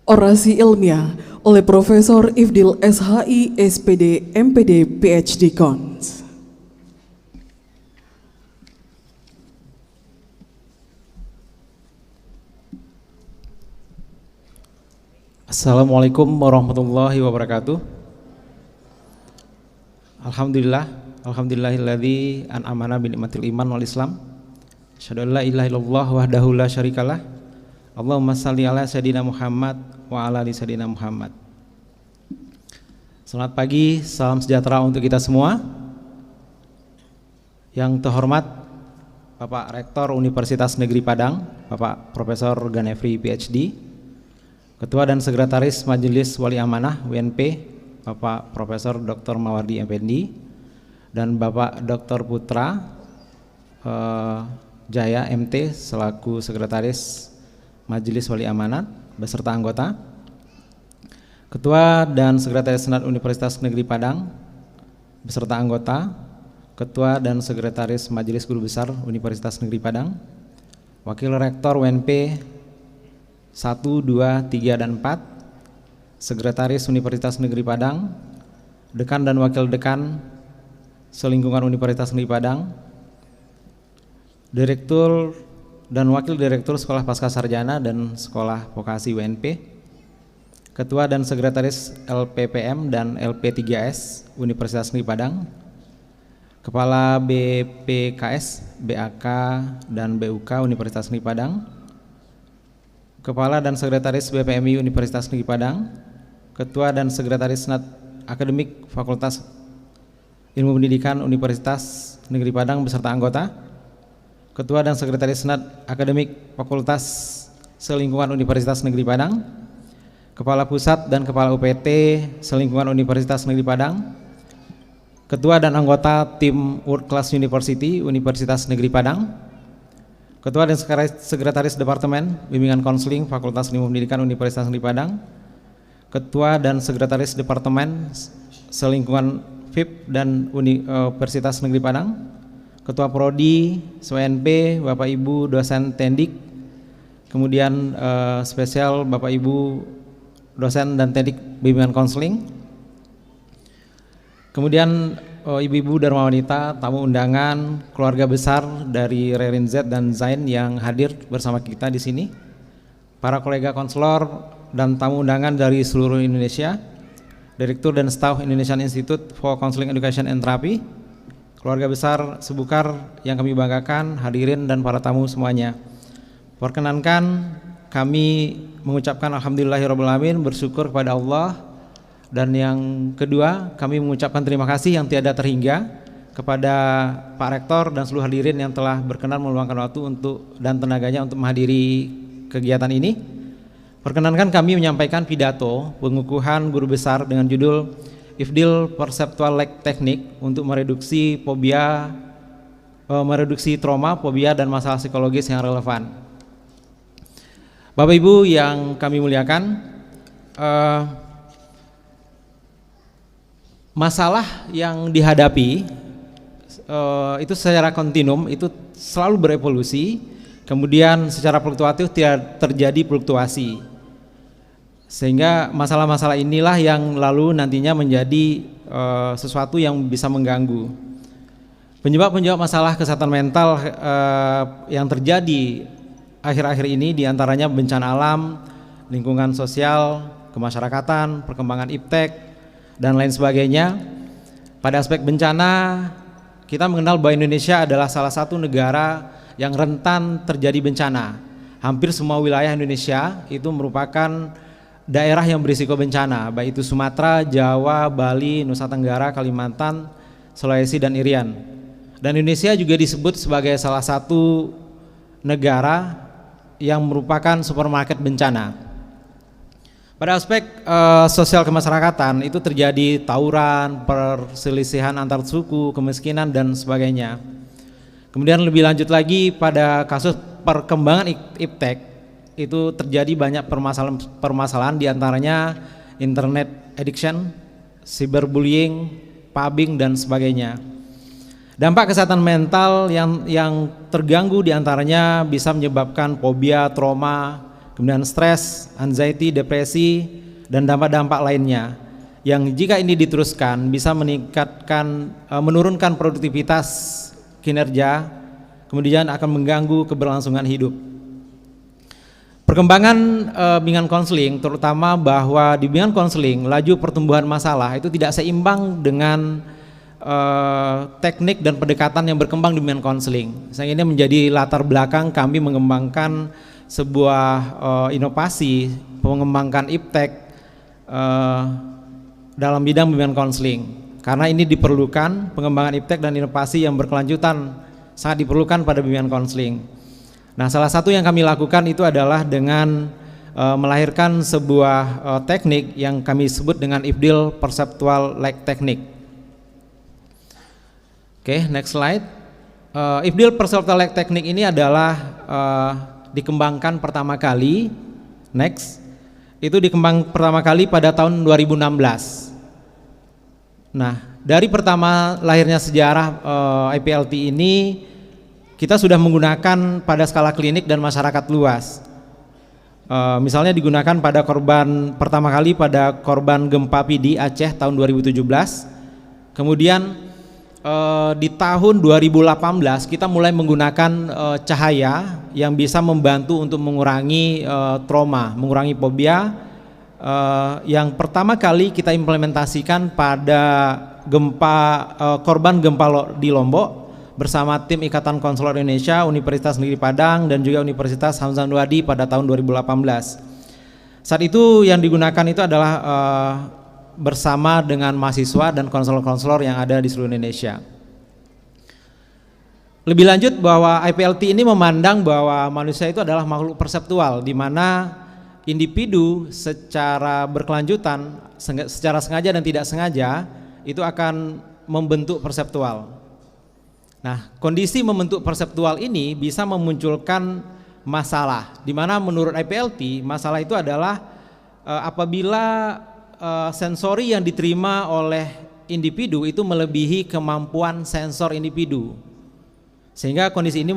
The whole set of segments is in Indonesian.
Orasi ilmiah oleh Profesor Ifdil SHI, SPD, MPD, PhD, Cons. Assalamualaikum warahmatullahi wabarakatuh. Alhamdulillahilladzi an'amana bi ni'matil iman wal islam. Asyhadu an la ilaha illallah wahdahu la syarikalah. Allahumma shalli ala sayyidina Muhammad wa ala ali sayyidina Muhammad. Selamat pagi, salam sejahtera untuk kita semua. Yang terhormat Bapak Rektor Universitas Negeri Padang, Bapak Profesor Ganefri PhD, Ketua dan Sekretaris Majelis Wali Amanah WNP, Bapak Profesor Dr. Mawardi MPD, dan Bapak Dr. Putra Jaya MT selaku Sekretaris Majelis Wali Amanat beserta anggota, Ketua dan Sekretaris Senat Universitas Negeri Padang beserta anggota, Ketua dan Sekretaris Majelis Guru Besar Universitas Negeri Padang, Wakil Rektor WNP 1, 2, 3, dan 4, Sekretaris Universitas Negeri Padang, Dekan dan Wakil Dekan Selingkungan Universitas Negeri Padang, Direktur dan Wakil Direktur Sekolah Pascasarjana dan Sekolah Vokasi WNP, Ketua dan Sekretaris LPPM dan LP3S Universitas Negeri Padang, Kepala BPKS, BAK, dan BUK Universitas Negeri Padang, Kepala dan Sekretaris BPMI Universitas Negeri Padang, Ketua dan Sekretaris Senat Akademik Fakultas Ilmu Pendidikan Universitas Negeri Padang beserta anggota, Ketua dan Sekretaris Senat Akademik Fakultas Selingkungan Universitas Negeri Padang, Kepala Pusat dan Kepala UPT Selingkungan Universitas Negeri Padang, Ketua dan anggota tim World Class University Universitas Negeri Padang, Ketua dan Sekretaris Departemen Bimbingan Konseling Fakultas Ilmu Pendidikan Universitas Negeri Padang, Ketua dan Sekretaris Departemen Selingkungan FIP dan Universitas Negeri Padang, Ketua Prodi SWNP Bapak Ibu dosen Tendik, kemudian spesial Bapak Ibu dosen dan Tendik Bimbingan Konseling, kemudian ibu-ibu dharma wanita, tamu undangan, keluarga besar dari Rerin Z dan Zain yang hadir bersama kita di sini, para kolega konselor dan tamu undangan dari seluruh Indonesia, Direktur dan Staf Indonesian Institute for Counseling Education and Therapy, keluarga besar Sebukar yang kami banggakan, hadirin dan para tamu semuanya. Perkenankan kami mengucapkan alhamdulillahirabbil alamin, bersyukur kepada Allah. Dan yang kedua, kami mengucapkan terima kasih yang tiada terhingga kepada Pak Rektor dan seluruh hadirin yang telah berkenan meluangkan waktu dan tenaganya untuk menghadiri kegiatan ini. Perkenankan kami menyampaikan pidato pengukuhan guru besar dengan judul Ifdil Perceptual Lag Technique untuk mereduksi trauma, fobia, dan masalah psikologis yang relevan. Bapak Ibu yang kami muliakan, masalah yang dihadapi itu secara kontinum itu selalu berevolusi, kemudian secara fluktuatif tidak terjadi fluktuasi, sehingga masalah-masalah inilah yang lalu nantinya menjadi sesuatu yang bisa mengganggu. Penyebab-penyebab masalah kesehatan mental yang terjadi akhir-akhir ini diantaranya bencana alam, lingkungan sosial, kemasyarakatan, perkembangan iptek, dan lain sebagainya. Pada aspek bencana, kita mengenal bahwa Indonesia adalah salah satu negara yang rentan terjadi bencana. Hampir semua wilayah Indonesia itu merupakan daerah yang berisiko bencana, baik itu Sumatera, Jawa, Bali, Nusa Tenggara, Kalimantan, Sulawesi, dan Irian. Dan Indonesia juga disebut sebagai salah satu negara yang merupakan supermarket bencana. Pada aspek sosial kemasyarakatan itu terjadi tawuran, perselisihan antar suku, kemiskinan, dan sebagainya. Kemudian lebih lanjut lagi pada kasus perkembangan iptek itu terjadi banyak permasalahan diantaranya internet addiction, cyberbullying, pubbing, dan sebagainya. Dampak kesehatan mental yang terganggu diantaranya bisa menyebabkan fobia, trauma, kemudian stres, anxiety, depresi, dan dampak-dampak lainnya. Yang jika ini diteruskan bisa menurunkan produktivitas kinerja, kemudian akan mengganggu keberlangsungan hidup. Perkembangan bimbingan konseling, terutama bahwa di bimbingan konseling laju pertumbuhan masalah itu tidak seimbang dengan teknik dan pendekatan yang berkembang di bimbingan konseling. Sehingga ini menjadi latar belakang kami mengembangkan sebuah inovasi, mengembangkan iptek dalam bidang bimbingan konseling. Karena ini diperlukan, pengembangan iptek dan inovasi yang berkelanjutan sangat diperlukan pada bimbingan konseling. Nah, salah satu yang kami lakukan itu adalah dengan melahirkan sebuah teknik yang kami sebut dengan IFDIL Perceptual Like Technique. Oke, next slide. IFDIL Perceptual Like Technique ini adalah dikembangkan pertama kali, next, itu dikembang pertama kali pada tahun 2016. Nah, dari pertama lahirnya sejarah IPLT ini, kita sudah menggunakan pada skala klinik dan masyarakat luas. Misalnya digunakan pada korban pertama kali pada korban gempa PD Aceh tahun 2017. Kemudian di tahun 2018 kita mulai menggunakan cahaya yang bisa membantu untuk mengurangi trauma, mengurangi fobia. Yang pertama kali kita implementasikan pada korban gempa di Lombok bersama tim Ikatan Konselor Indonesia, Universitas Negeri Padang, dan juga Universitas Hamzah Nuadi pada tahun 2018. Saat itu yang digunakan itu adalah bersama dengan mahasiswa dan konselor-konselor yang ada di seluruh Indonesia. Lebih lanjut bahwa IPLT ini memandang bahwa manusia itu adalah makhluk perseptual, di mana individu secara berkelanjutan, secara sengaja dan tidak sengaja itu akan membentuk perseptual. Nah, kondisi membentuk perseptual ini bisa memunculkan masalah, di mana menurut IPLT masalah itu adalah apabila sensori yang diterima oleh individu itu melebihi kemampuan sensor individu, sehingga kondisi ini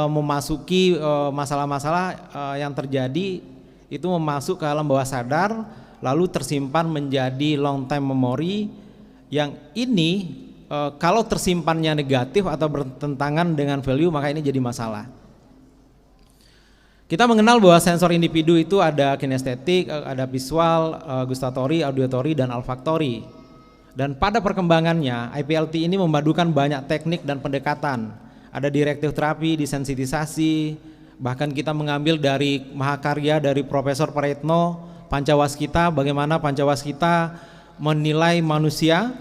memasuki masalah-masalah yang terjadi itu masuk ke alam bawah sadar, lalu tersimpan menjadi long time memory, yang ini kalau tersimpannya negatif atau bertentangan dengan value maka ini jadi masalah. Kita mengenal bahwa sensor individu itu ada kinestetik, ada visual, gustatory, auditory, dan olfaktory. Dan pada perkembangannya IPLT ini memadukan banyak teknik dan pendekatan. Ada directive terapi, desensitisasi, bahkan kita mengambil dari mahakarya dari Profesor Praetno, Pancawaskita, bagaimana Pancawaskita menilai manusia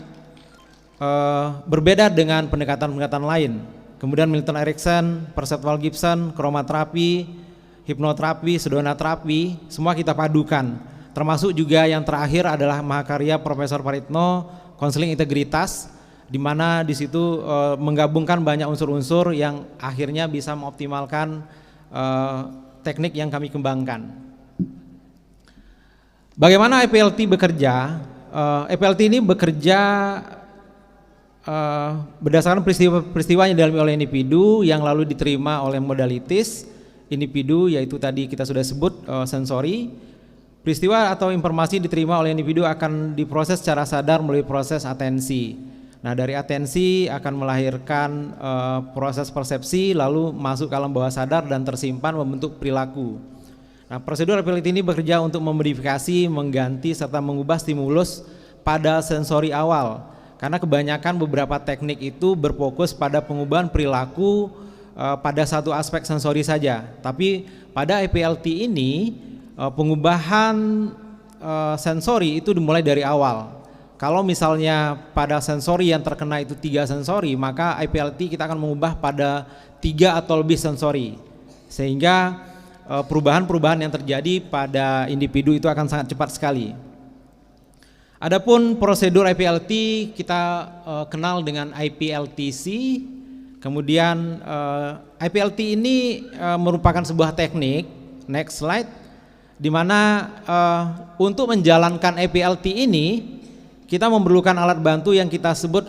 berbeda dengan pendekatan-pendekatan lain. Kemudian Milton Erickson, Perceptual Gibson, kromaterapi, hipnoterapi, sedona terapi, semua kita padukan. Termasuk juga yang terakhir adalah mahakarya Profesor Praetno, konseling integritas, di mana di situ menggabungkan banyak unsur-unsur yang akhirnya bisa mengoptimalkan teknik yang kami kembangkan. Bagaimana IPLT bekerja? IPLT ini bekerja berdasarkan peristiwa yang dialami oleh individu yang lalu diterima oleh modalitis individu, yaitu tadi kita sudah sebut sensori. Peristiwa atau informasi diterima oleh individu akan diproses secara sadar melalui proses atensi. Nah, dari atensi akan melahirkan proses persepsi, lalu masuk ke alam bawah sadar dan tersimpan membentuk perilaku. Nah, prosedur IPLT ini bekerja untuk memodifikasi, mengganti, serta mengubah stimulus pada sensori awal. Karena kebanyakan beberapa teknik itu berfokus pada pengubahan perilaku pada satu aspek sensori saja. Tapi pada IPLT ini pengubahan sensori itu dimulai dari awal. Kalau misalnya pada sensori yang terkena itu 3 sensori, maka IPLT kita akan mengubah pada 3 atau lebih sensori, sehingga perubahan-perubahan yang terjadi pada individu itu akan sangat cepat sekali. Adapun prosedur IPLT kita kenal dengan IPLTC. Kemudian IPLT ini merupakan sebuah teknik, next slide, di mana untuk menjalankan IPLT ini kita memerlukan alat bantu yang kita sebut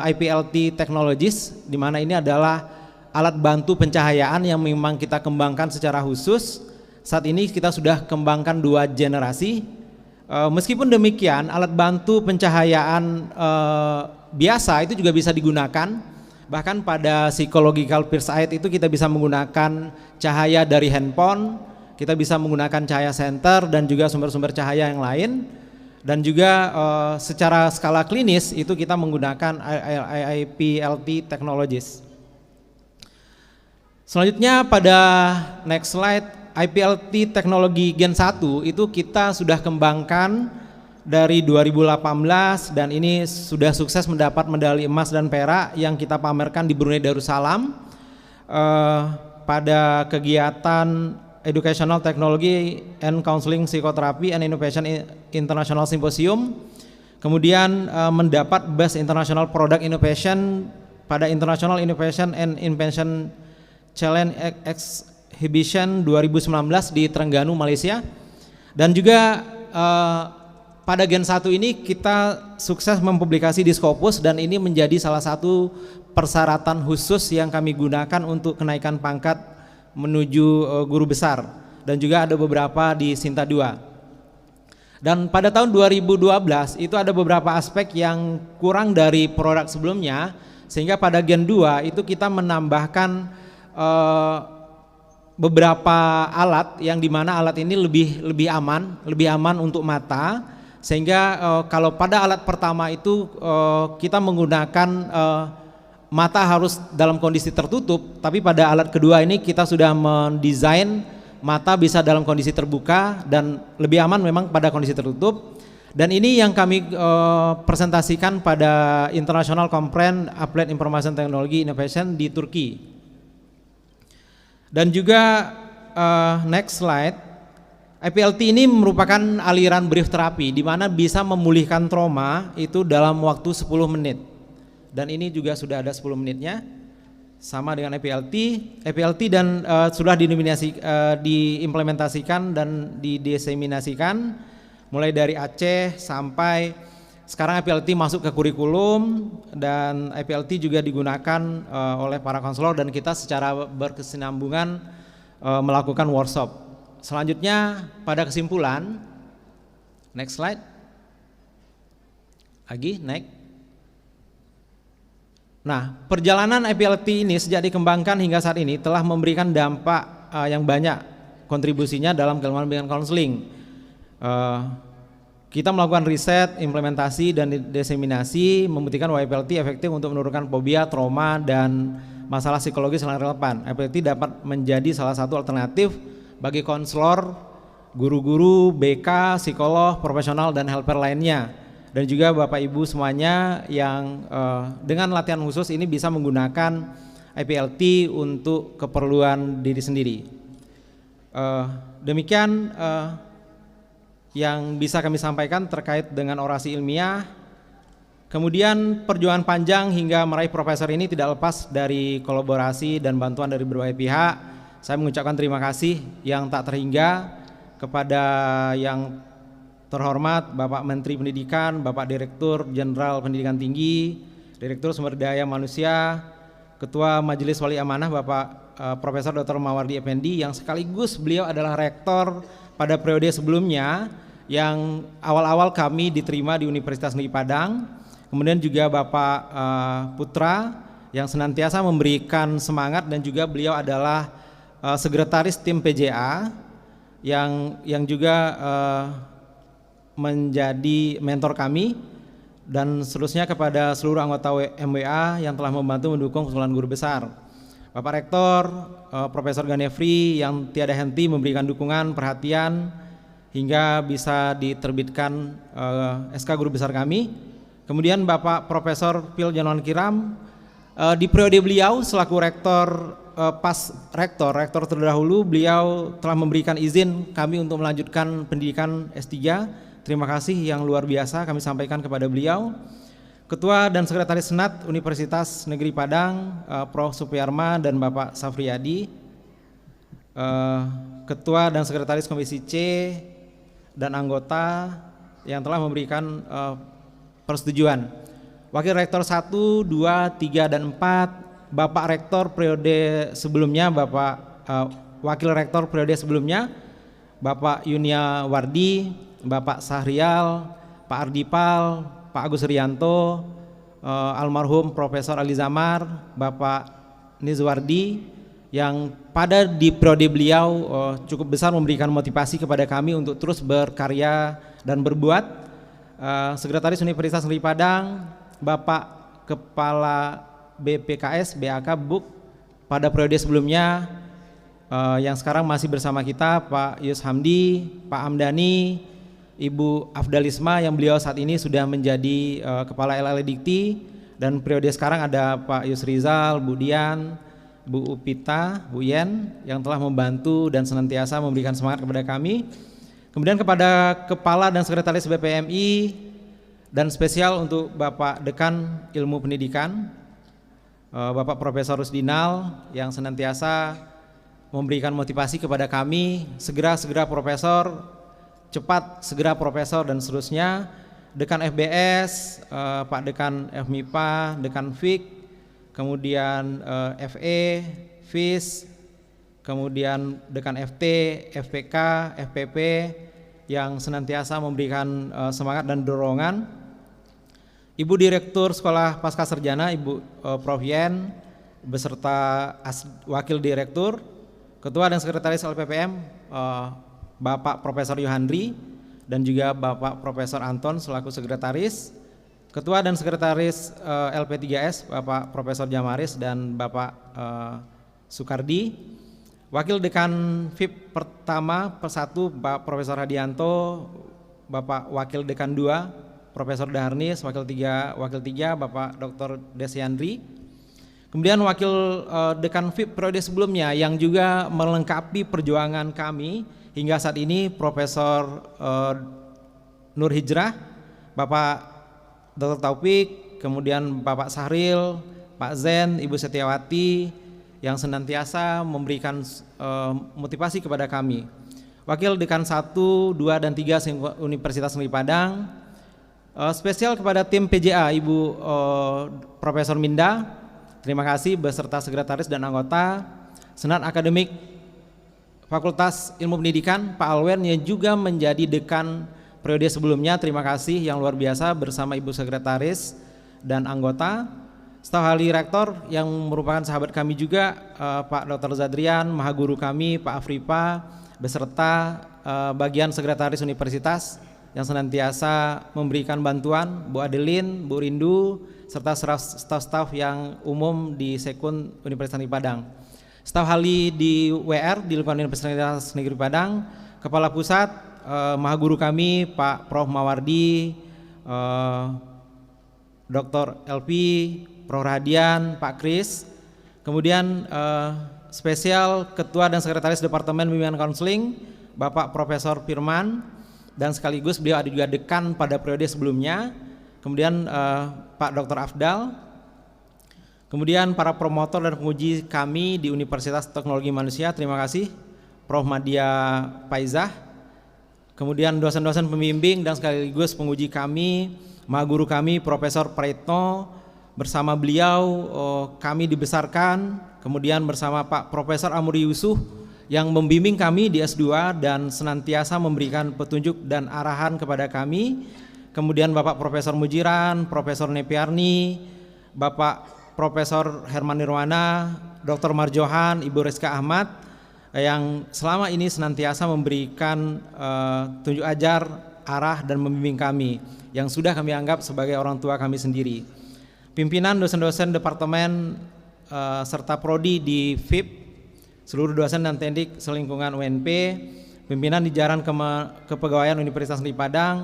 IPLT Technologies, di mana ini adalah alat bantu pencahayaan yang memang kita kembangkan secara khusus Saat ini kita sudah kembangkan 2 generasi. Meskipun demikian, alat bantu pencahayaan biasa itu juga bisa digunakan. Bahkan pada psychological first aid itu kita bisa menggunakan cahaya dari handphone, kita bisa menggunakan cahaya senter dan juga sumber-sumber cahaya yang lain. Dan juga secara skala klinis itu kita menggunakan IPLT technologies. Selanjutnya pada next slide, IPLT teknologi Gen 1 itu kita sudah kembangkan dari 2018 dan ini sudah sukses mendapat medali emas dan perak yang kita pamerkan di Brunei Darussalam pada kegiatan Educational Technology and Counseling Psychotherapy and Innovation International Symposium. Kemudian mendapat Best International Product Innovation pada International Innovation and Invention Challenge Exhibition 2019 di Terengganu, Malaysia. Dan juga pada Gen 1 ini kita sukses mempublikasi di Scopus dan ini menjadi salah satu persyaratan khusus yang kami gunakan untuk kenaikan pangkat menuju guru besar, dan juga ada beberapa di Sinta 2. Dan pada tahun 2012 itu ada beberapa aspek yang kurang dari produk sebelumnya, sehingga pada Gen 2 itu kita menambahkan beberapa alat yang dimana alat ini lebih aman untuk mata, sehingga kalau pada alat pertama itu kita menggunakan mata harus dalam kondisi tertutup, tapi pada alat kedua ini kita sudah mendesain mata bisa dalam kondisi terbuka dan lebih aman memang pada kondisi tertutup. Dan ini yang kami presentasikan pada International Conference Applied Information Technology Innovation di Turki. Dan juga next slide, IPLT ini merupakan aliran brief terapi di mana bisa memulihkan trauma itu dalam waktu 10 menit. Dan ini juga sudah ada 10 menitnya, sama dengan IPLT dan sudah diimplementasikan dan didiseminasikan mulai dari Aceh sampai sekarang. IPLT masuk ke kurikulum dan IPLT juga digunakan oleh para konselor dan kita secara berkesinambungan melakukan workshop. Selanjutnya pada kesimpulan, next slide lagi, next. Nah, perjalanan IPLT ini sejak dikembangkan hingga saat ini telah memberikan dampak yang banyak kontribusinya dalam keilmuan bimbingan konseling. Kita melakukan riset, implementasi dan diseminasi membuktikan bahwa IPLT efektif untuk menurunkan fobia, trauma dan masalah psikologis yang relevan. IPLT dapat menjadi salah satu alternatif bagi konselor, guru-guru, BK, psikolog, profesional dan helper lainnya. Dan juga Bapak Ibu semuanya yang dengan latihan khusus ini bisa menggunakan IPLT untuk keperluan diri sendiri. Demikian yang bisa kami sampaikan terkait dengan orasi ilmiah. Kemudian perjuangan panjang hingga meraih profesor ini tidak lepas dari kolaborasi dan bantuan dari berbagai pihak. Saya mengucapkan terima kasih yang tak terhingga kepada yang terhormat Bapak Menteri Pendidikan, Bapak Direktur Jenderal Pendidikan Tinggi, Direktur Sumber Daya Manusia, Ketua Majelis Wali Amanah Bapak Profesor Dr. Mawardi Effendi yang sekaligus beliau adalah rektor pada periode sebelumnya yang awal-awal kami diterima di Universitas Negeri Padang. Kemudian juga Bapak Putra yang senantiasa memberikan semangat dan juga beliau adalah sekretaris tim PJA yang juga menjadi mentor kami, dan seterusnya kepada seluruh anggota MWA yang telah membantu mendukung keseluruhan guru besar. Bapak Rektor, Profesor Ganefri yang tiada henti memberikan dukungan, perhatian hingga bisa diterbitkan SK guru besar kami. Kemudian Bapak Profesor Phil Januan Kiram, di periode beliau selaku rektor, rektor terdahulu, beliau telah memberikan izin kami untuk melanjutkan pendidikan S3. Terima kasih yang luar biasa kami sampaikan kepada beliau. Ketua dan Sekretaris Senat Universitas Negeri Padang, Prof. Supiyarma dan Bapak Safriyadi, Ketua dan Sekretaris Komisi C dan anggota yang telah memberikan persetujuan. Wakil Rektor 1, 2, 3, dan 4, Bapak Rektor periode sebelumnya, Bapak Wakil Rektor periode sebelumnya, Bapak Yunia Wardi, Bapak Sahrial, Pak Ardipal, Pak Agus Rianto, almarhum Profesor Ali Zamar, Bapak Nizwardi, yang pada di periode beliau cukup besar memberikan motivasi kepada kami untuk terus berkarya dan berbuat. Sekretaris Universitas Negeri Padang, Bapak Kepala BPKS BAK BUK pada periode sebelumnya, yang sekarang masih bersama kita, Pak Yus Hamdi, Pak Amdani, Ibu Afdalisma yang beliau saat ini sudah menjadi Kepala LL Dikti, dan periode sekarang ada Pak Yus Rizal, Bu Dian, Bu Upita, Bu Yen yang telah membantu dan senantiasa memberikan semangat kepada kami. Kemudian kepada Kepala dan Sekretaris BPMI, dan spesial untuk Bapak Dekan Ilmu Pendidikan, Bapak Profesor Rusdinal yang senantiasa memberikan motivasi kepada kami, segera profesor, cepat segera profesor, dan seterusnya. Dekan FBS, Pak Dekan FMIPA, Dekan FIK, kemudian FE, FIS, kemudian Dekan FT, FPK, FPP yang senantiasa memberikan semangat dan dorongan. Ibu Direktur Sekolah Pasca Sarjana, Ibu Prof Yen, beserta Wakil Direktur, Ketua dan Sekretaris LPPM, Bapak Profesor Yohandri, dan juga Bapak Profesor Anton selaku Sekretaris, Ketua dan Sekretaris LP3S, Bapak Profesor Jamaris dan Bapak Sukardi, Wakil Dekan FIP pertama persatu Bapak Profesor Hadianto, Bapak Wakil Dekan 2 Profesor Daharnis, Wakil 3 Bapak Dr. Desyandri. Kemudian Wakil Dekan FIP periode sebelumnya yang juga melengkapi perjuangan kami hingga saat ini, Profesor Nur Hijrah, Bapak Dr. Taufik, kemudian Bapak Sahril, Pak Zen, Ibu Setiawati yang senantiasa memberikan motivasi kepada kami. Wakil Dekan 1, 2, dan 3 Universitas Negeri Padang. Spesial kepada tim PJA, Ibu Profesor Minda, terima kasih beserta sekretaris dan anggota. Senat Akademik Fakultas Ilmu Pendidikan, Pak Alwen yang juga menjadi dekan periode sebelumnya, terima kasih yang luar biasa bersama Ibu Sekretaris dan anggota. Staf ahli rektor yang merupakan sahabat kami juga, Pak Dr. Zadrian, mahaguru kami, Pak Afripa, beserta bagian sekretaris universitas yang senantiasa memberikan bantuan, Bu Adelin, Bu Rindu, serta staf-staf yang umum di Sekun Universitas Negeri Padang. Staf ahli di WR di lingkungan Universitas Negeri Padang, Kepala Pusat, mahaguru kami Pak Prof Mawardi, Dr. LP, Prof Radian, Pak Kris. Kemudian spesial Ketua dan Sekretaris Departemen Bimbingan Konseling, Bapak Profesor Firman, dan sekaligus beliau ada juga dekan pada periode sebelumnya. Kemudian Pak Dr. Afdal. Kemudian para promotor dan penguji kami di Universitas Teknologi Manusia, terima kasih Prof Madia Paizah. Kemudian dosen-dosen pembimbing dan sekaligus penguji kami, mahaguru kami Profesor Praetno, bersama beliau kami dibesarkan. Kemudian bersama Pak Profesor Amuri Yusuf yang membimbing kami di S2 dan senantiasa memberikan petunjuk dan arahan kepada kami. Kemudian Bapak Profesor Mujiran, Profesor Nepiarni, Bapak Profesor Herman Nirwana, Dr. Marjohan, Ibu Rizka Ahmad yang selama ini senantiasa memberikan tunjuk ajar, arah, dan membimbing kami yang sudah kami anggap sebagai orang tua kami sendiri. Pimpinan dosen-dosen departemen serta prodi di FIP, seluruh dosen dan teknik selingkungan UNP, pimpinan di Jajaran Kepegawaian Universitas Negeri Padang,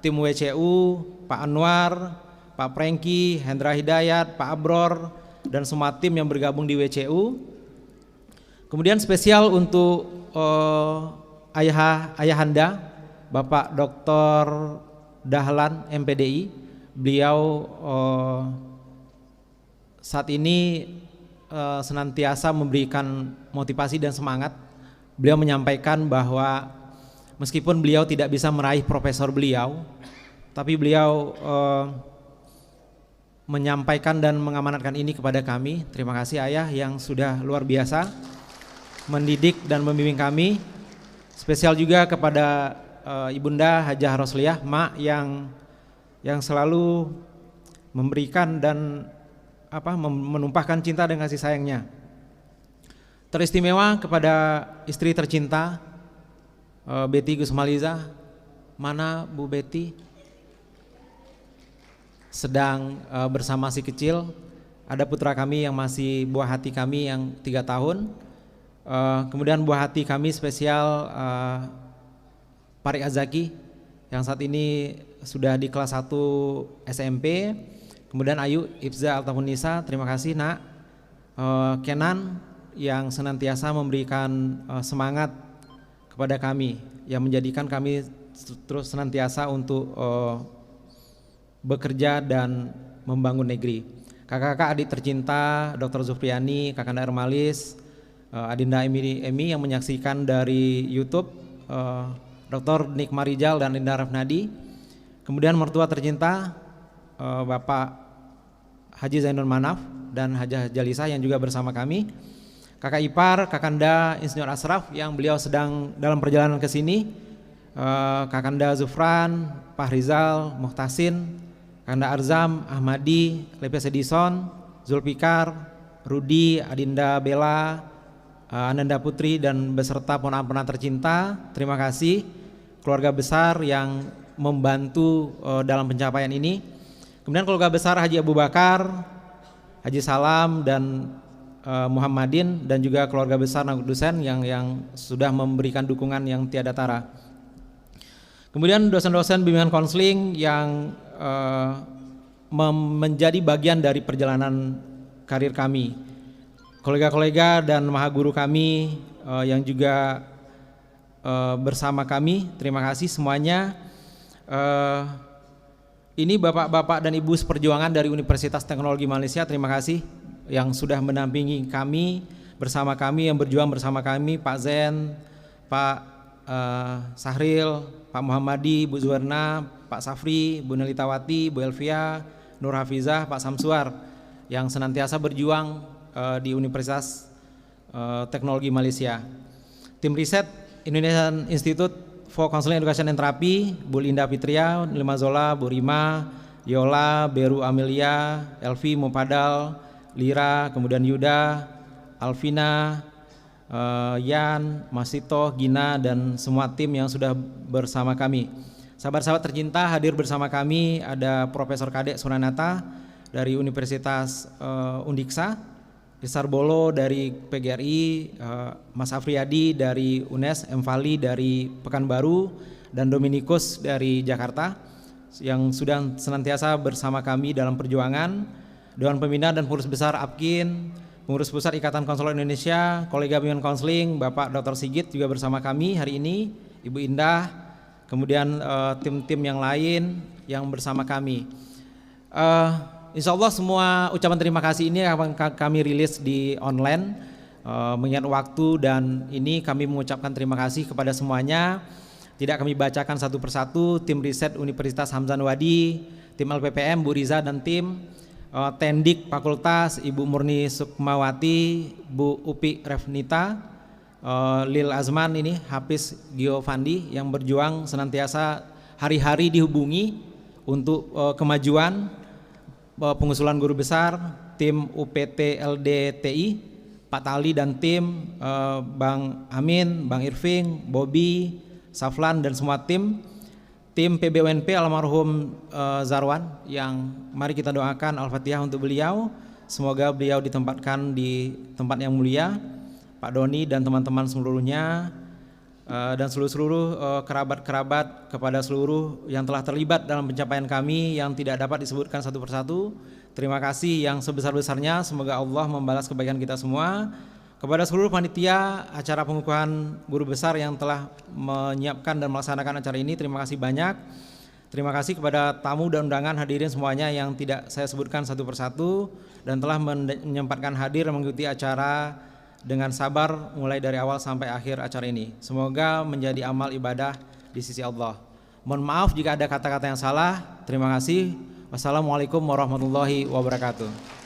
tim WCU, Pak Anwar, Pak Prengki, Hendra Hidayat, Pak Abror, dan semua tim yang bergabung di WCU. Kemudian spesial untuk ayahanda, Bapak Dr. Dahlan MPDI. Beliau saat ini senantiasa memberikan motivasi dan semangat. Beliau menyampaikan bahwa meskipun beliau tidak bisa meraih profesor beliau, tapi beliau menyampaikan dan mengamanatkan ini kepada kami. Terima kasih Ayah yang sudah luar biasa mendidik dan membimbing kami. Spesial juga kepada Ibunda Hajah Rosliah, Mak yang selalu memberikan dan menumpahkan cinta dan kasih sayangnya. Teristimewa kepada istri tercinta Betty Gusmaliza. Mana Bu Betty? Sedang bersama si kecil. Ada putra kami yang masih buah hati kami yang 3 tahun. Kemudian buah hati kami spesial Parik Azaki yang saat ini sudah di kelas 1 SMP. Kemudian Ayu Ibza Altamunisa, terima kasih Nak. Kenan yang senantiasa memberikan semangat kepada kami, yang menjadikan kami terus senantiasa untuk bekerja dan membangun negeri. Kakak-kakak adik tercinta Dr. Zufriani, Kakanda Ermalis, Adinda Emi yang menyaksikan dari YouTube, Dr. Nikma Rijal dan Linda Rafnadi. Kemudian mertua tercinta Bapak Haji Zainul Manaf dan Hajah Jalisa yang juga bersama kami. Kakak ipar Kakanda Insinyur Asraf yang beliau sedang dalam perjalanan ke sini. Kakanda Zufran, Pak Rizal, Muhtasin, Kakanda Arzam, Ahmadi, Lepes Edison, Zulfikar, Rudi, Adinda Bella, Ananda Putri dan beserta ponakan tercinta. Terima kasih keluarga besar yang membantu dalam pencapaian ini. Kemudian keluarga besar Haji Abu Bakar, Haji Salam dan Muhammadin, dan juga keluarga besar Nanggut Dusen yang sudah memberikan dukungan yang tiada tara. Kemudian dosen-dosen bimbingan konseling yang menjadi bagian dari perjalanan karir kami, kolega-kolega dan maha guru kami yang juga bersama kami, terima kasih semuanya. Ini bapak-bapak dan ibu seperjuangan dari Universitas Teknologi Malaysia, terima kasih yang sudah mendampingi kami, bersama kami, yang berjuang bersama kami, Pak Zen, Pak Sahril, Pak Muhammadi, Bu Zuwarna, Pak Safri, Bu Nelitawati, Bu Elvia, Nur Hafizah, Pak Samsuar yang senantiasa berjuang di Universitas Teknologi Malaysia. Tim riset Indonesian Institute for Counseling Education and Therapy, Bu Linda Fitria, Lima Zola, Bu Rima, Yola, Beru Amelia, Elvi Mupadal, Lira, kemudian Yuda, Alvina, Yan, Masito, Gina, dan semua tim yang sudah bersama kami. Sahabat-sahabat tercinta, hadir bersama kami ada Profesor Kadek Suranata dari Universitas Undiksa, Risar Bolo dari PGRI, Mas Afriyadi dari UNES, M. Fali dari Pekanbaru, dan Dominikus dari Jakarta yang sudah senantiasa bersama kami dalam perjuangan. Dewan Pembina dan Pengurus Besar APKIN, Pengurus Pusat Ikatan Konselor Indonesia, kolega bimbingan konseling Bapak Dr. Sigit juga bersama kami hari ini, Ibu Indah, kemudian tim-tim yang lain yang bersama kami. Insya Allah semua ucapan terima kasih ini akan kami rilis di online mengingat waktu, dan ini kami mengucapkan terima kasih kepada semuanya. Tidak kami bacakan satu persatu. Tim riset Universitas Hamzah Wadi, tim LPPM Bu Riza dan tim, Tendik Fakultas Ibu Murni Sukmawati, Bu Upi Revnita, Lil Azman ini Hafiz Giovandi yang berjuang senantiasa hari-hari dihubungi untuk kemajuan pengusulan guru besar, tim UPT LDTI, Pak Tali dan tim, Bang Amin, Bang Irving, Bobby, Saflan dan semua tim PBUNP almarhum Zarwan yang mari kita doakan Al-Fatihah untuk beliau, semoga beliau ditempatkan di tempat yang mulia, Pak Doni dan teman-teman seluruhnya, dan seluruh kerabat-kerabat, kepada seluruh yang telah terlibat dalam pencapaian kami yang tidak dapat disebutkan satu persatu. Terima kasih yang sebesar-besarnya, semoga Allah membalas kebaikan kita semua. Kepada seluruh panitia acara pengukuhan guru besar yang telah menyiapkan dan melaksanakan acara ini, terima kasih banyak. Terima kasih kepada tamu dan undangan hadirin semuanya yang tidak saya sebutkan satu persatu dan telah menyempatkan hadir mengikuti acara dengan sabar mulai dari awal sampai akhir acara ini. Semoga menjadi amal ibadah di sisi Allah. Mohon maaf jika ada kata-kata yang salah. Terima kasih. Wassalamualaikum warahmatullahi wabarakatuh.